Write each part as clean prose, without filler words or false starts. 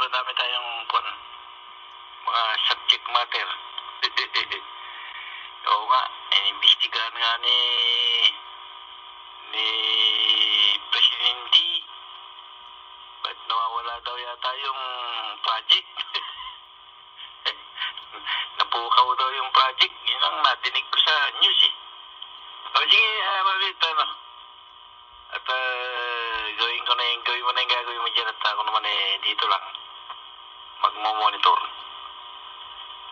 madami tayong mga subject matter. Oo nga, inimbestigahan nga ni Presidente. Ba't nawawala daw yata yung project? Napukaw daw yung project. Yun ang nadinig ko sa news eh. O sige, Mabit, ano? At gawin mo na yung gagawin mo dyan at ako naman dito lang magmo-monitor.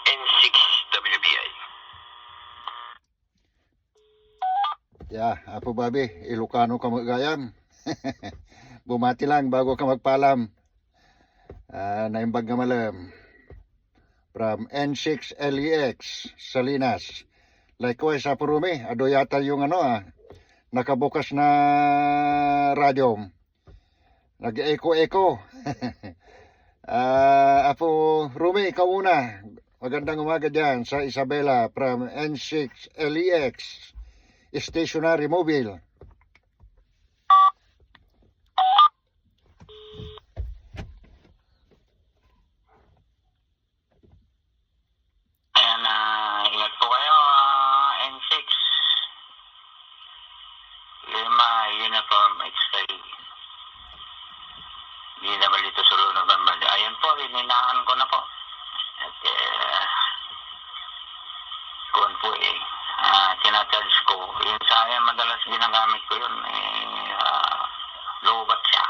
N6WBI. Apo Babi, Ilocano ka magayam. Bumati lang bago ka magpalam. Naimbag nga malam. From N6LEX, Salinas. Likewise, Apo Rumi, ado yata yung nakabukas na radyo. Nag-echo-echo. Apo Rumi, ikaw muna. Magandang umaga dyan sa Isabela from N6LEX, Stationary Mobile. Ingat po kayo, N6 Lima Uniform X-Ray DW Sulunod Bambali. Ayan po, hininaan ko na po. At kuwan po tinacharge ko. Yung sa akin, madalas ginagamit ko yun. Lobat siya.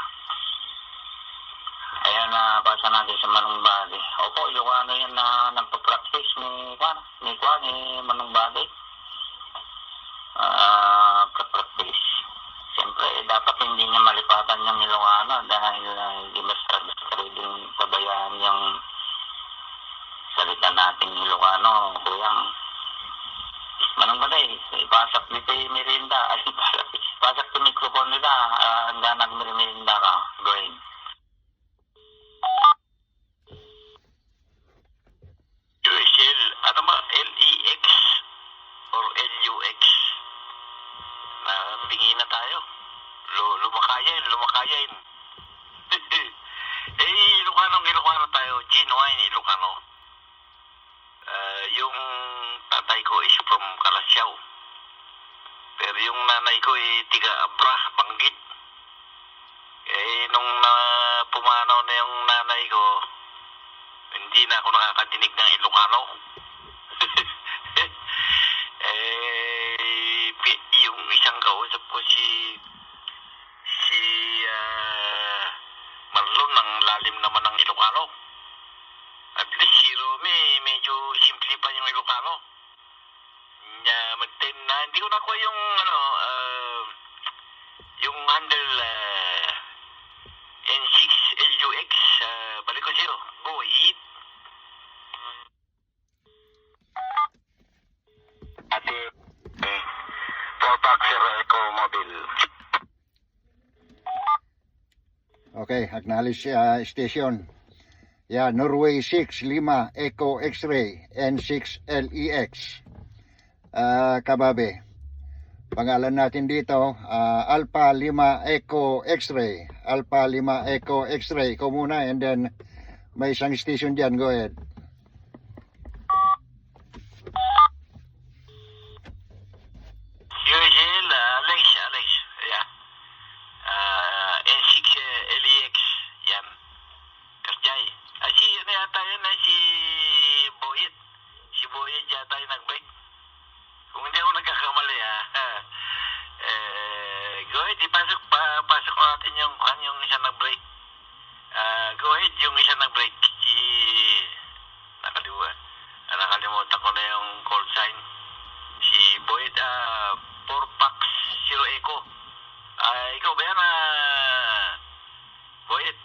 Ayan, pasa natin sa Manong Bade. Opo, yung yan na nagpa-practice ni Manong Bade. Practice. Siyempre, dapat hindi niya malipatan yung Ilocano dahil hindi basta din pabayaan yung salita nating Ilocano. Kuyang, Manong Bade, ipasok dito yung merinda. Ay, ipasok yung mikrofon nila. Hanggang nagmerinda ka. Go ahead. Ano ba? LEX or LUX? Nabingi na tayo. Lumakayin. Ilocano tayo. Genuine Ilocano. Yung tatay ko is from Kalasyaw. Pero yung nanay ko tiga Abra, Banggit. Nung pumanaw na yung nanay ko, hindi na ako nakakadinig ng Ilocano. Yung isang kausap ko si Marlon, ang lalim naman ng Ilocano. At least si Romy, medyo simple pa yung Ilocano. Hindi ko nakuha yung handle N6LUX. Balik ko sa'yo. Go ahead. Ate, 4 Echo Mobile. Okay, acknowledge station. Norway 6 Lima Echo X-Ray N6LEX. Kababe. Pangalan natin dito, Alpha Lima Echo X-Ray. Alpha Lima Echo X-Ray. Ikaw muna and then may isang station dyan. Go ahead. Alex. Yeah. N6LEX. Yan. Karjay. Si Boyet. Si Boyet yata yung nag-break. Kung hindi ako nagkakamali go ahead, pasok natin yung isa nag-break. Go ahead, yung isa nag-break. Nakalimutan ko na yung call sign. Si Boyd, 4-Pax 0 Echo. Ikaw ba yan, Boyd?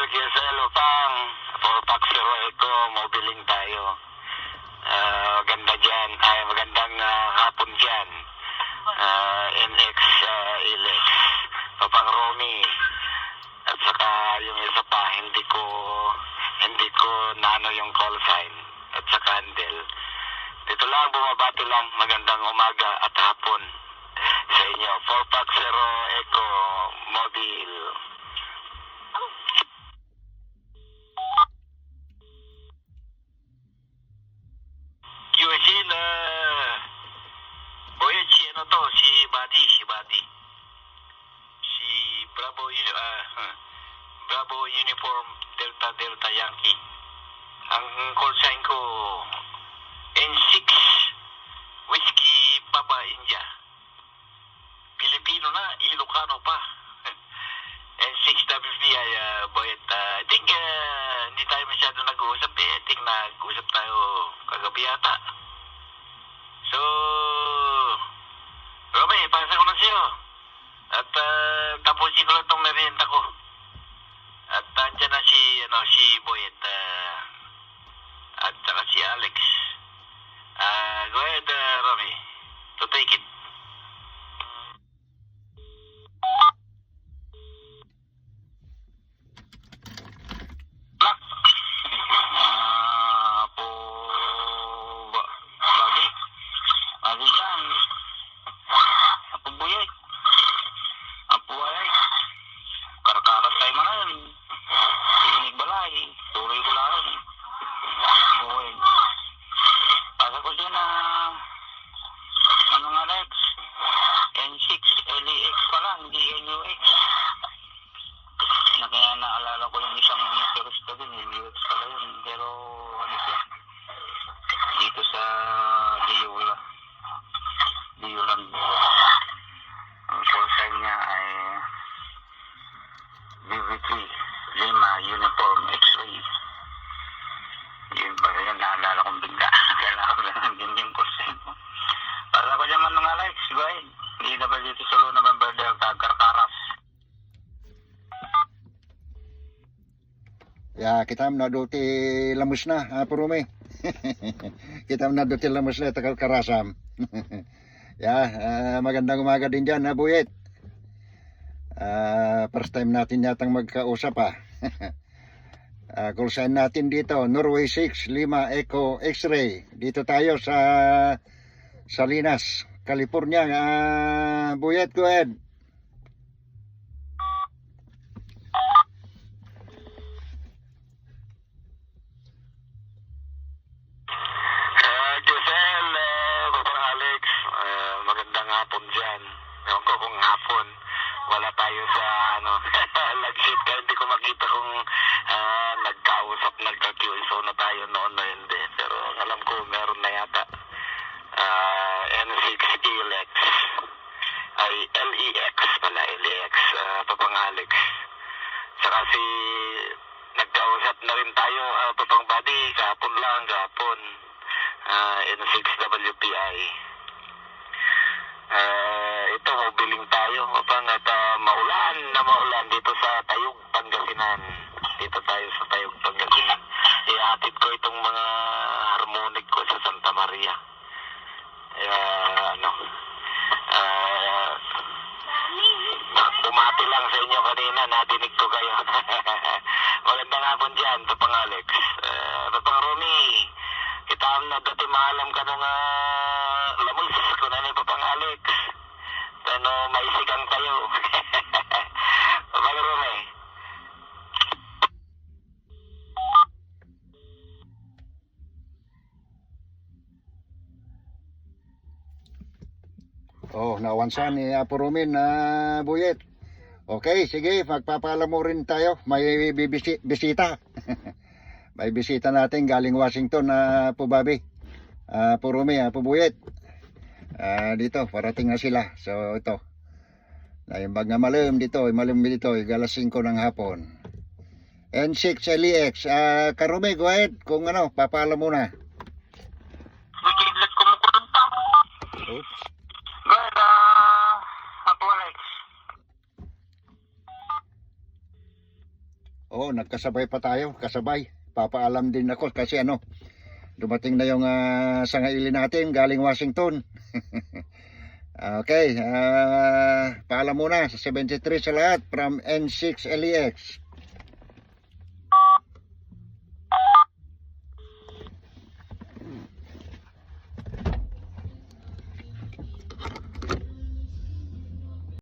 Giselle, Upang, 4-Pax 0 Echo, mobiling tayo. Maganda dyan. Magandang hapon dyan. NX-LEX. Papang Romy. At saka yung isa pa, hindi ko nano yung call sign at saka handle. Dito lang, bumabati lang. Magandang umaga at hapon. sa inyo. 450 Echo Mobile. QC na Boy, si ano to, si Buddy. Si Bravo Uniform Delta Yankee. Ang call sign ko N6 Whiskey Papa India. Pilipino na, Ilocano pa. N6 WPI, Boyet. I think hindi tayo masyado nag-uusap eh. I think nag-uusap tayo kagabi yata. So, Romy, pasa ko na sa'yo. At tapusin ko lang itong merienda ko. At andyan na si Boyet. At saka si Alex. Go ahead, Romy. To take it. Lagi dyan. Apo Boyet. Apo Alay. Karakaras tayo man na yun. Siginig balay. Tuloy ko lang. Boy. Pasa ko dyan anong Alex? N6 LEX pala, hindi NUX. Na kaya naalala ko yung isang terorista din, NUX pala yun. Pero ano siya? Dito sa Dioland. Ang call sign niya ay BV3 Lima Uniform X-ray. Yun pa rin, naalala kong bigla. Kailangan ko lang din yung call sign mo. Para ko dyan man nung Alex, guys. Hindi na ba dito sa November Delta, Karkaras. Ya, kita menaduti lemus na, Purumi. Kita menaduti lemus na Karasam. Ya, magandang umaga din dyan, Buyet. First time natin yatang magkausap, call sign natin dito, Norway 6, Lima Echo X-ray. Dito tayo sa Salinas, California. Buyet, go ahead. Giselle, Papa Alex, magandang hapon dyan. Ewan ko kung hapon. Wala tayo sa lagship kaya hindi ko makita kung nagkausap, nagka-QSO na tayo noon na hindi. Pero alam ko meron na yata. N6 LEX. Ay, LEX pala, LEX. Papang Alex. Saka nagkausap na rin tayo, Papang Buddy, kahapon. N6 WPI. Ito, mobiling tayo, Papang, at maulan dito sa Tayug, Pangasinan. Dito tayo sa Tayug, Pangasinan. Ihatid ko itong mga harmonic ko sa Santa Maria. Bumati lang sa inyo kanina, nadinig ko kayo. Magandang hapon dyan, Papang Alex. Papang Romy, kita na dati maalam ka nung lamus ko na ni Papang Alex. Pero maisigang tayo. Papang Romy. Oh, nawansan ni Purumin na Buyet. Okay, sige, magpapaalam mo rin tayo. May bisita. May bisita natin galing Washington na Pubabi. Purumi, Pubuyet. Dito, parating na sila. So, ito. Naimbag na malim dito, galas 5 ng hapon. N6 LEX. Karumi, go ahead. Kung papaalam mo na. Nakikidlat ko mo ko ng tao. Oops. Good, Apo Alex. Oo, nagkasabay pa tayo. Kasabay. Papaalam din ako kasi dumating na yung sangaili natin galing Washington. Okay, paalam muna sa 73 sa lahat from N6 LEX.